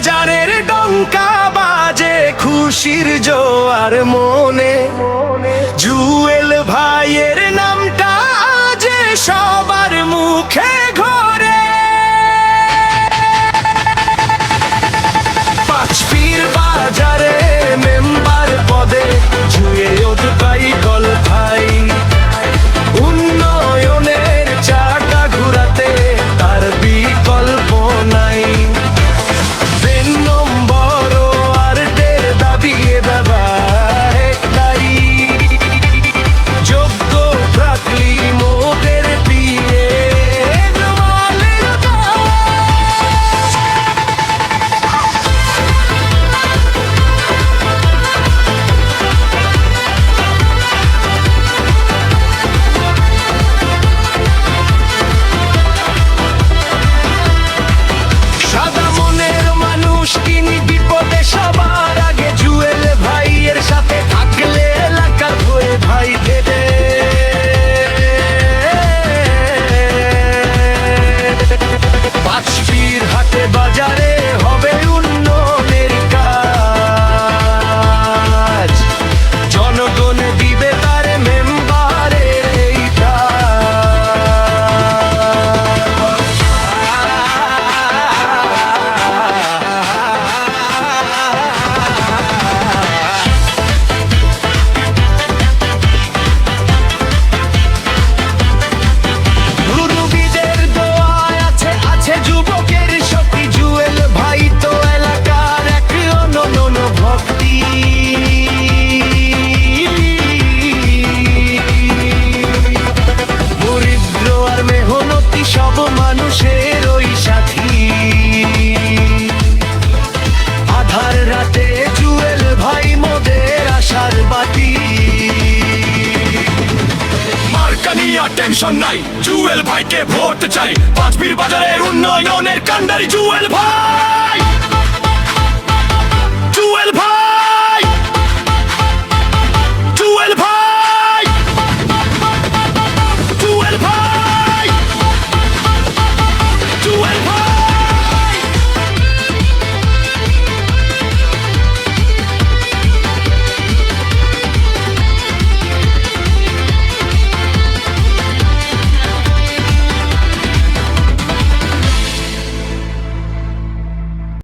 বাজারের ডঙ্কা বাজে খুশির জোয়ার মনে, জুয়েল ভাইয়ের নামটা যে সবার মুখে ঘোরে। পাঁচপীর বাজারে মেম্বার পদে জুয়েল ভাই কল ভাই, উন্নয়নের চাকা ঘুরাতে তার বিকল্প নাই। তিন নম্বর ওয়ার্ডের দাবি দাবা একটাই, যোগ্য প্রার্থী মোদের দিয়ে মালের কাজ। সাদা মনের মানুষ কিনি বিপদে সবার আগে, জুয়েল ভাইয়ের সাথে থাকলে এলাকার হয়ে ভাই দেবে। পাঁচপীর হাটে বাজারে হবে উন্নয়নের কাজ, জনগণ দিবে তার মেম্বারের এই মুরব্বিদের দোয়ায় আছে যুবকের শক্তি, জুয়েল ভাই তো এলাকার এক অনন্য ভক্তি। দরিদ্র আর মেহনতি সব মানুষের ওই সাথী, আধার রাতে জুয়েল ভাই মোদের আশার বাতি। মার্কা নিয়ে টেনশন নাই, জুয়েল ভাইকে ভোট চাই, পাঁচপীর বাজারের উন্নয়নের কান্ডারি জুয়েল ভাই।